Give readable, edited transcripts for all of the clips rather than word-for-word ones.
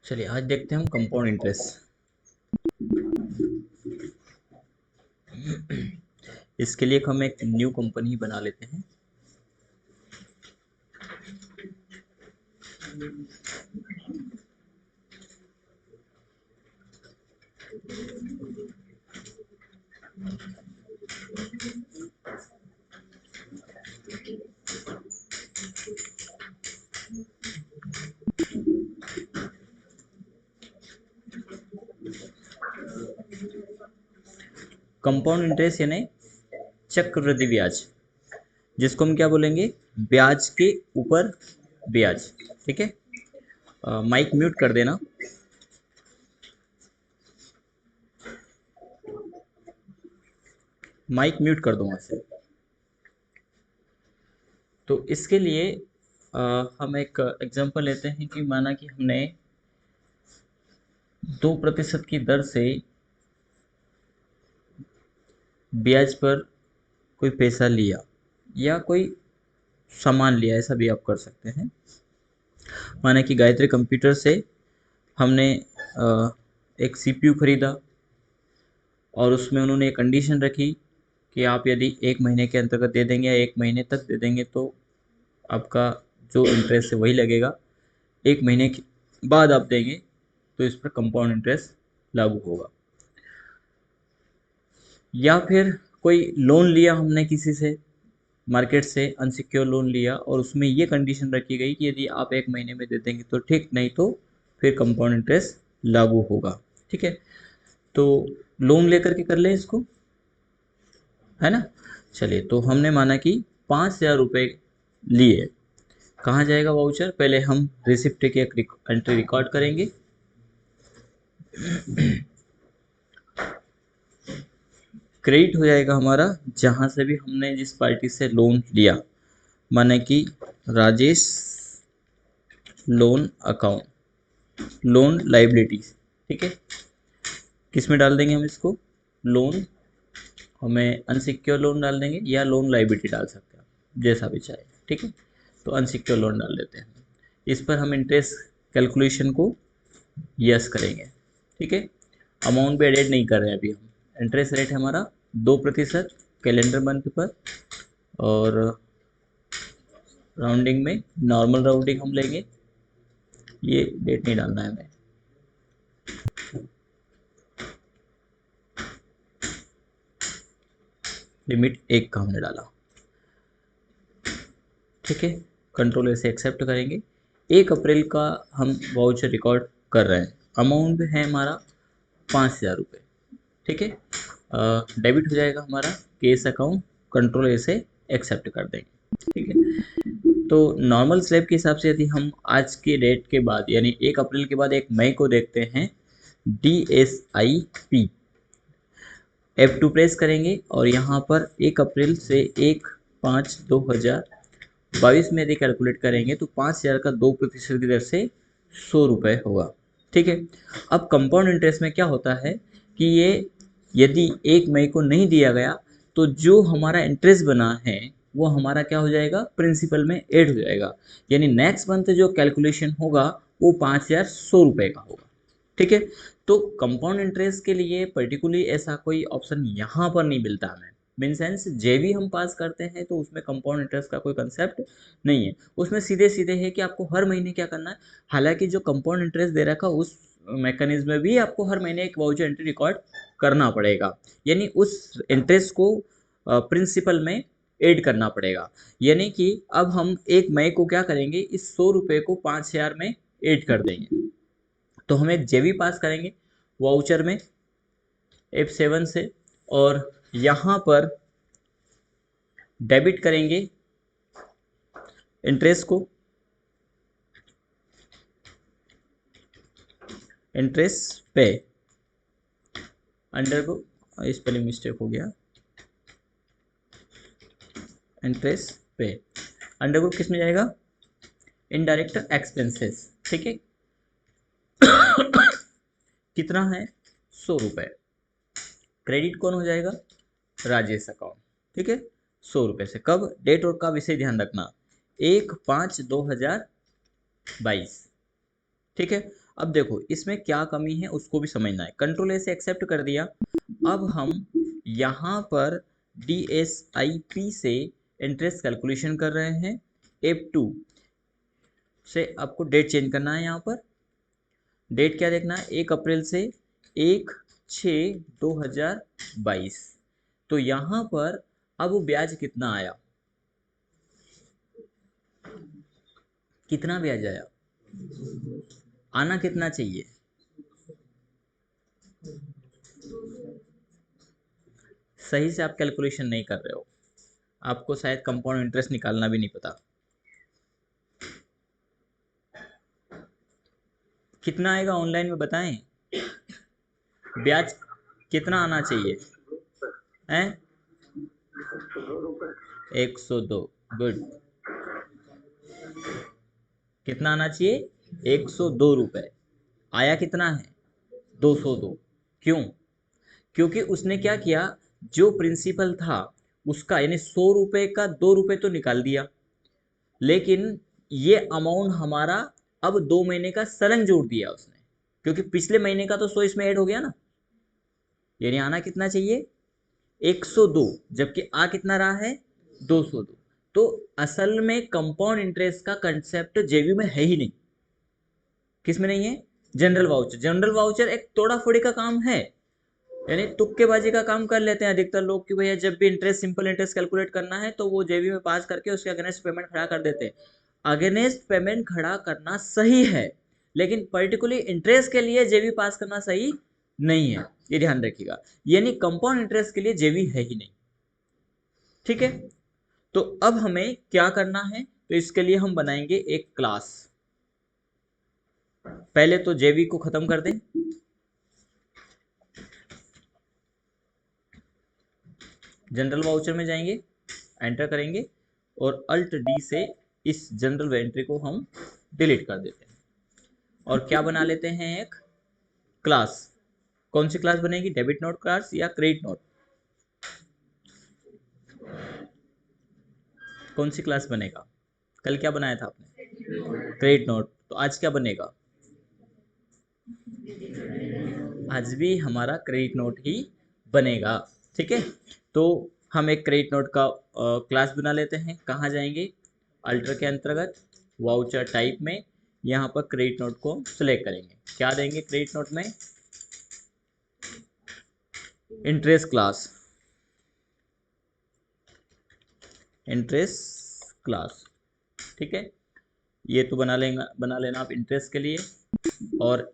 चलिए आज देखते हैं हम कंपाउंड इंटरेस्ट। इसके लिए हम एक न्यू कंपनी बना लेते हैं। कंपाउंड इंटरेस्ट यानी चक्रवृद्धि ब्याज, जिसको हम क्या बोलेंगे, ब्याज के ऊपर ब्याज। ठीक है, माइक म्यूट कर देना। माइक म्यूट कर दो वहाँ से। तो इसके लिए हम एक एग्जांपल लेते हैं कि माना कि हमने 2% की दर से ब्याज पर कोई पैसा लिया या कोई सामान लिया, ऐसा भी आप कर सकते हैं। माना कि गायत्री कंप्यूटर से हमने एक सीपीयू खरीदा और उसमें उन्होंने एक कंडीशन रखी कि आप यदि 1 महीने के अंतर्गत दे देंगे या 1 महीने तक दे देंगे तो आपका जो इंटरेस्ट है वही लगेगा। 1 महीने के बाद आप देंगे तो इस पर कंपाउंड इंटरेस्ट लागू होगा। या फिर कोई लोन लिया हमने किसी से, मार्केट से अनसिक्योर लोन लिया और उसमें ये कंडीशन रखी गई कि यदि आप 1 महीने में दे देंगे तो ठीक, नहीं तो फिर कंपाउंड इंटरेस्ट लागू होगा। ठीक है, तो लोन लेकर के कर ले इसको, है ना। चलिए, तो हमने माना कि 5,000 रुपये लिए। कहाँ जाएगा वाउचर? पहले हम रिसिप्ट की एक एंट्री रिकॉर्ड करेंगे। क्रेडिट हो जाएगा हमारा जहाँ से भी हमने जिस पार्टी से लोन लिया, माने कि Rajesh loan account, loan liabilities. ठीक है, किस में डाल देंगे हम इसको? लोन, हमें अनसिक्योर लोन डाल देंगे या लोन लाइबिलिटी डाल सकते हैं, जैसा भी चाहे। ठीक है, तो अनसिक्योर लोन डाल देते हैं। इस पर हम इंटरेस्ट कैलकुलेशन को यस करेंगे। ठीक है, अमाउंट भी एडेड नहीं कर रहे हैं अभी हम। इंटरेस्ट रेट हमारा 2% कैलेंडर मंथ पर, और राउंडिंग में नॉर्मल राउंडिंग हम लेंगे। ये डेट नहीं डालना है हमें। लिमिट 1 का हमने डाला। ठीक है, कंट्रोल ऐसे एक्सेप्ट करेंगे। 1 अप्रैल का हम वाउचर रिकॉर्ड कर रहे हैं। अमाउंट है हमारा 5,000 रुपये। ठीक है, डेबिट हो जाएगा हमारा केस अकाउंट। कंट्रोल ऐसे एक्सेप्ट कर देंगे। ठीक है, तो नॉर्मल स्लैब के हिसाब से यदि हम आज के डेट के बाद यानी 1 अप्रैल के बाद 1 मई को देखते हैं, DSIP F2 प्रेस करेंगे और यहाँ पर 1 अप्रैल से 1/5/2022 में यदि कैलकुलेट करेंगे तो 5,000 का 2% की दर से 100 रुपये होगा। ठीक है, अब कंपाउंड इंटरेस्ट में क्या होता है कि ये यदि 1 मई को नहीं दिया गया तो जो हमारा इंटरेस्ट बना है वो हमारा क्या हो जाएगा, प्रिंसिपल में ऐड हो जाएगा। यानी नेक्स्ट मंथ जो कैलकुलेशन होगा वो 5,100 रुपये का होगा। ठीक है, तो कंपाउंड इंटरेस्ट के लिए पर्टिकुलरली ऐसा कोई ऑप्शन यहाँ पर नहीं मिलता हमें। मीन सेंस जेवी हम पास करते हैं तो उसमें कंपाउंड इंटरेस्ट का कोई कंसेप्ट नहीं है। उसमें सीधे सीधे है कि आपको हर महीने क्या करना है। हालांकि जो कंपाउंड इंटरेस्ट दे रखा उस मैकेनिज्म में भी आपको हर महीने एक वाउचर एंट्री रिकॉर्ड करना पड़ेगा, यानी उस इंटरेस्ट को प्रिंसिपल में ऐड करना पड़ेगा। यानी कि अब हम 1 मई को क्या करेंगे, इस 100 रुपये को 5,000 में ऐड कर देंगे। तो हम एक जेवी पास करेंगे वाउचर में F7 से, और यहाँ पर डेबिट करेंगे इंटरेस्ट को, इंटरेस्ट पे अंडर को, स्पेलिंग मिस्टेक हो गया, इंटरेस्ट पे अंडर को किस में जाएगा, इनडायरेक्ट एक्सपेंसेस। ठीक है, कितना है, 100 रुपये। क्रेडिट कौन हो जाएगा, राजेश अकाउंट। ठीक है, 100 रुपये से कब, डेट और का विषय ध्यान रखना, 1/5/2022। ठीक है, अब देखो इसमें क्या कमी है उसको भी समझना है। कंट्रोल ए से एक्सेप्ट कर दिया। अब हम यहाँ पर DSIP से इंटरेस्ट कैलकुलेशन कर रहे हैं। F2 से आपको डेट चेंज करना है। यहाँ पर डेट क्या देखना है, 1 अप्रैल से 1/6/2022। तो यहाँ पर अब ब्याज कितना आया, कितना ब्याज आया, आना कितना चाहिए, सही से आप कैलकुलेशन नहीं कर रहे हो, आपको शायद कंपाउंड इंटरेस्ट निकालना भी नहीं पता। कितना आएगा ऑनलाइन में बताएं, ब्याज कितना आना चाहिए हैं? 102। गुड। कितना आना चाहिए, 102 रुपये। आया कितना है, 202। क्यों, क्योंकि उसने क्या किया, जो प्रिंसिपल था उसका यानी 100 रुपये का 2 रुपये तो निकाल दिया, लेकिन ये अमाउंट हमारा अब 2 महीने का सलंग जोड़ दिया उसने, क्योंकि पिछले महीने का तो 100 इसमें ऐड हो गया ना। यानी आना कितना चाहिए, 102, जबकि आ कितना रहा है, 202। तो असल में कंपाउंड इंटरेस्ट का कंसेप्ट जेवी में है ही नहीं। किस में नहीं है, जनरल वाउचर। जनरल वाउचर एक तोड़ा फोड़ी का काम है, यानी तुक्केबाजी का काम कर लेते हैं अधिकतर लोग कि भैया जब भी इंटरेस्ट, सिंपल इंटरेस्ट कैलकुलेट करना है तो वो जेवी में पास करके उसके अगेंस्ट पेमेंट खड़ा कर देते हैं। अगेंस्ट पेमेंट खड़ा करना सही है, लेकिन पर्टिकुलरली इंटरेस्ट के लिए जेवी पास करना सही नहीं है, ये ध्यान रखिएगा। यानी कंपाउंड इंटरेस्ट के लिए जेवी है ही नहीं। ठीक है, तो अब हमें क्या करना है, तो इसके लिए हम बनाएंगे एक क्लास। पहले तो जेवी को खत्म कर दें, जनरल वाउचर में जाएंगे, एंटर करेंगे और अल्ट डी से इस जनरल एंट्री को हम डिलीट कर देते हैं और क्या बना लेते हैं, एक क्लास। कौन सी क्लास बनेगी, डेबिट नोट क्लास या क्रेडिट नोट, कौन सी क्लास बनेगा? कल क्या बनाया था आपने, क्रेडिट नोट। तो आज क्या बनेगा, आज भी हमारा क्रेडिट नोट ही बनेगा। ठीक है, तो हम एक क्रेडिट नोट का क्लास बना लेते हैं। कहाँ जाएंगे, अल्टर के अंतर्गत वाउचर टाइप में, यहाँ पर क्रेडिट नोट को सिलेक्ट करेंगे। क्या देंगे क्रेडिट नोट में, इंटरेस्ट क्लास, इंटरेस्ट क्लास। ठीक है, ये तो बना लेना आप इंटरेस्ट के लिए, और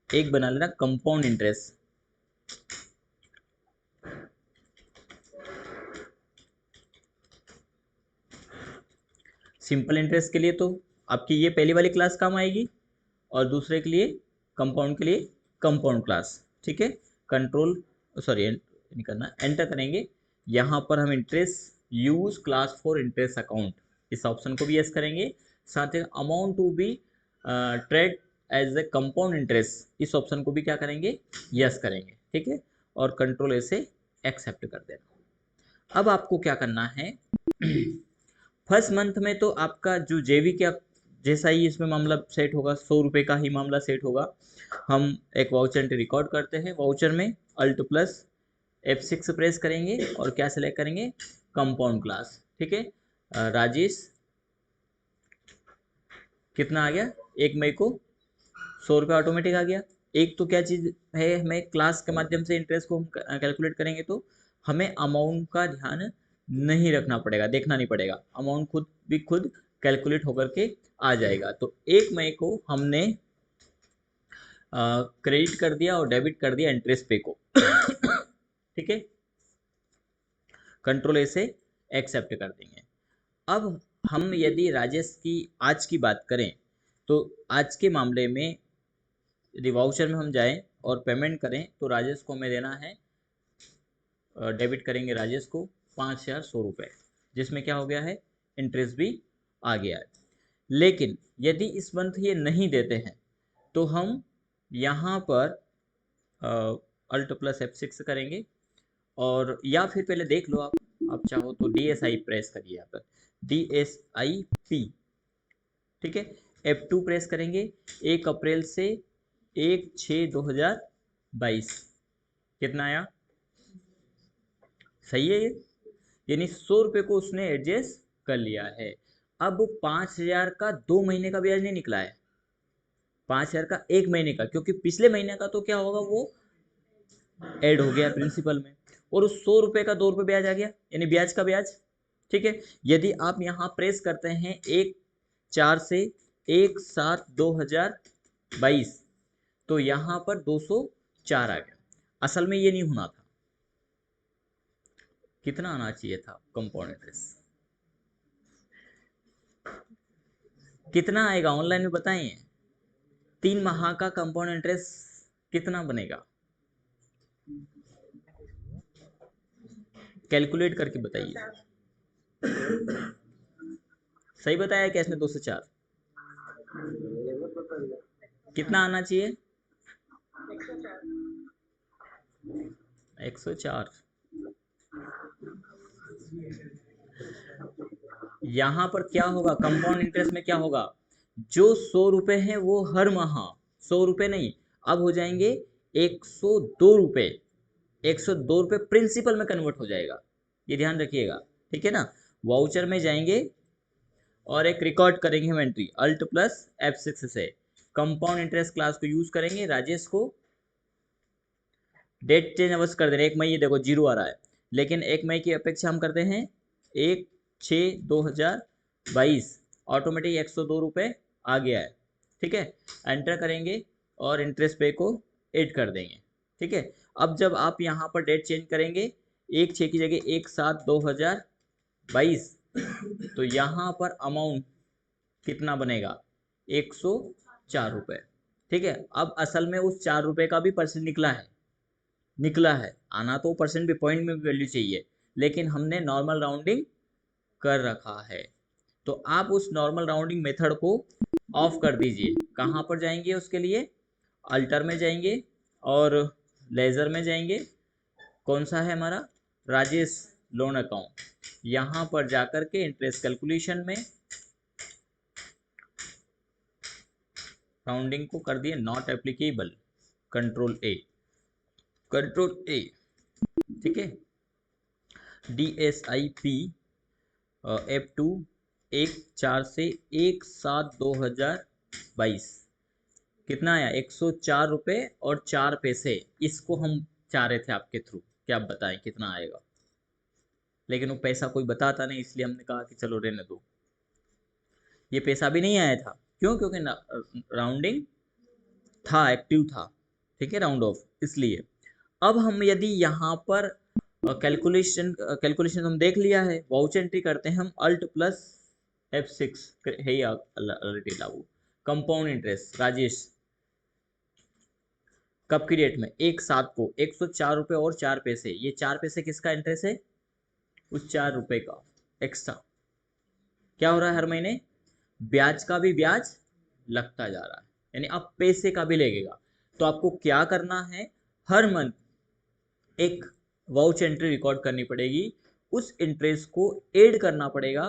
एक बना लेना कंपाउंड इंटरेस्ट। सिंपल इंटरेस्ट के लिए तो आपकी ये पहली वाली क्लास काम आएगी, और दूसरे के लिए, कंपाउंड के लिए कंपाउंड क्लास। ठीक है, कंट्रोल सॉरी नहीं करना, एंटर करेंगे। यहाँ पर हम interest use class for interest account, इस ऑप्शन को भी यस करेंगे। साथ ही amount to be trade as a compound interest, इस ऑप्शन को भी क्या करेंगे, यस करेंगे। ठीक है, और कंट्रोल ए से एक्सेप्ट कर देना। अब आपको क्या करना है, फर्स्ट मंथ में तो आपका जो जेवी के जैसा ही इसमें मामला सेट होगा, 100 रुपये का ही मामला सेट होगा। हम एक वाउचर एंट्री रिकॉर्ड करते हैं। वाउचर में अल्ट प्लस F6 प्रेस करेंगे और क्या सिलेक्ट करेंगे, कंपाउंड क्लास। ठीक है, राजेश कितना आ गया, 1 मई को 100 रुपये ऑटोमेटिक आ गया। एक तो क्या चीज़ है, हमें क्लास के माध्यम से इंटरेस्ट को हम कैलकुलेट करेंगे तो हमें अमाउंट का ध्यान नहीं रखना पड़ेगा, देखना नहीं पड़ेगा, अमाउंट खुद कैलकुलेट होकर के आ जाएगा। तो 1 मई को हमने क्रेडिट कर दिया और डेबिट कर दिया इंटरेस्ट पे को। ठीक है, कंट्रोल ए से एक्सेप्ट कर देंगे। अब हम यदि राजेश की आज की बात करें, तो आज के मामले में यदि वाउचर में हम जाएं और पेमेंट करें तो राजेश को हमें देना है, डेबिट करेंगे राजेश को 5,100 रुपये, जिसमें क्या हो गया है, इंटरेस्ट भी आ गया है। लेकिन यदि इस मंथ ये नहीं देते हैं तो हम यहाँ पर अल्ट प्लस F6 करेंगे, और या फिर पहले देख लो आप चाहो तो DSI प्रेस करिए यहाँ पर, DSIP। ठीक है, F2 प्रेस करेंगे, 1 अप्रैल से 1/6/2022 कितना आया? सही है ये, यानी 100 रुपये को उसने एडजस्ट कर लिया है। अब 5,000 का 2 महीने का ब्याज नहीं निकला है, 5,000 का 1 महीने का, क्योंकि पिछले महीने का तो क्या होगा, वो ऐड हो गया प्रिंसिपल में, और उस 100 रुपये का 2 रुपये ब्याज आ गया, यानी ब्याज का ब्याज। ठीक है, यदि आप यहाँ प्रेस करते हैं 1/4 से 1/7/2022, तो यहाँ पर 204 आ गया। असल में ये नहीं होना था, कितना आना चाहिए था कंपाउंड इंटरेस्ट? कितना आएगा ऑनलाइन में बताइए, 3 माह का कंपाउंड इंटरेस्ट कितना बनेगा, कैलकुलेट करके बताइए। सही बताया क्या इसने? 204 कितना आना चाहिए? 104। यहां पर क्या होगा, कंपाउंड इंटरेस्ट में क्या होगा, जो 100 रुपए है वो हर माह, 100 रुपए नहीं, अब हो जाएंगे 102 रुपए। 102 रुपए प्रिंसिपल में कन्वर्ट हो जाएगा, ये ध्यान रखिएगा। ठीक है ना, वाउचर में जाएंगे और एक रिकॉर्ड करेंगे हम एंट्री Alt+F6 से, कंपाउंड इंटरेस्ट क्लास को यूज करेंगे, राजेश को डेट चेंज अवश्य कर देना। 1 मई, ये देखो 0 आ रहा है, लेकिन 1 मई की अपेक्षा हम करते हैं 1/6/2022, ऑटोमेटिक 102 रुपये आ गया है। ठीक है, एंटर करेंगे और इंटरेस्ट पे को ऐड कर देंगे। ठीक है, अब जब आप यहाँ पर डेट चेंज करेंगे 1/6 की जगह 1/7/2022, तो यहाँ पर अमाउंट कितना बनेगा, 104 रुपये। ठीक है, अब असल में उस 4 रुपये का भी परसेंट निकला है, आना तो परसेंट भी, पॉइंट में भी वैल्यू चाहिए, लेकिन हमने नॉर्मल राउंडिंग कर रखा है। तो आप उस नॉर्मल राउंडिंग मेथड को ऑफ कर दीजिए। कहाँ पर जाएंगे उसके लिए, अल्टर में जाएंगे और लेजर में जाएंगे, कौन सा है हमारा, राजेश लोन अकाउंट, यहाँ पर जाकर के इंटरेस्ट कैलकुलेशन में राउंडिंग को कर दिए नॉट एप्लीकेबल, कंट्रोल ए, ठीक है, DSIP F2 1/4 से 1/7/2022 कितना आया, 104 रुपये और 4 पैसे। इसको हम चाह रहे थे आपके थ्रू कि आप बताएं कितना आएगा, लेकिन वो पैसा कोई बताता नहीं, इसलिए हमने कहा कि चलो रहने दो। ये पैसा भी नहीं आया था, क्यों? क्योंकि राउंडिंग था, एक्टिव था। ठीक है, राउंड ऑफ, इसलिए। अब हम यदि यहाँ पर कैलकुलेशन हम देख लिया है, वाउचर एंट्री करते हैं हम Alt+F6 है ही ऑलरेडी लागू। कंपाउंड इंटरेस्ट राजेश कब की डेट में, 1/7 को 104 रुपये और 4 पैसे, ये 4 पैसे किसका इंटरेस्ट है, उस 4 रुपये का एक्स्ट्रा। क्या हो रहा है, हर महीने ब्याज का भी ब्याज लगता जा रहा है, यानी अब पैसे का भी लगेगा। तो आपको क्या करना है, हर मंथ एक वाउच एंट्री रिकॉर्ड करनी पड़ेगी, उस इंटरेस्ट को ऐड करना पड़ेगा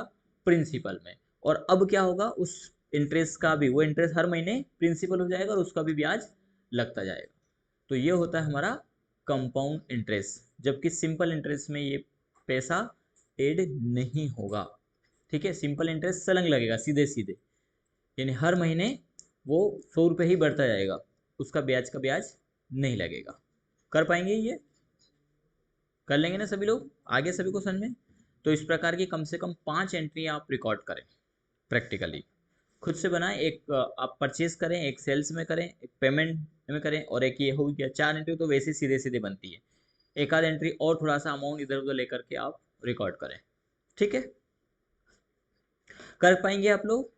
प्रिंसिपल में, और अब क्या होगा, उस इंटरेस्ट का भी, वो इंटरेस्ट हर महीने प्रिंसिपल हो जाएगा और उसका भी ब्याज लगता जाएगा। तो ये होता है हमारा कंपाउंड इंटरेस्ट, जबकि सिंपल इंटरेस्ट में ये पैसा ऐड नहीं होगा। ठीक है, सिंपल इंटरेस्ट सलंग लगेगा सीधे सीधे, यानी हर महीने वो 100 रुपये ही बढ़ता जाएगा, उसका ब्याज का ब्याज नहीं लगेगा। कर पाएंगे ये, कर लेंगे ना सभी लोग, आगे सभी को समझ में। तो इस प्रकार की कम से कम 5 एंट्री आप रिकॉर्ड करें, प्रैक्टिकली खुद से बनाएं। एक आप परचेज करें, एक सेल्स में करें, एक पेमेंट में करें, और एक ये हो गया। 4 एंट्री तो वैसे सीधे सीधे बनती है, एक आध एंट्री और थोड़ा सा अमाउंट इधर उधर लेकर के आप रिकॉर्ड करें। ठीक है, कर पाएंगे आप लोग?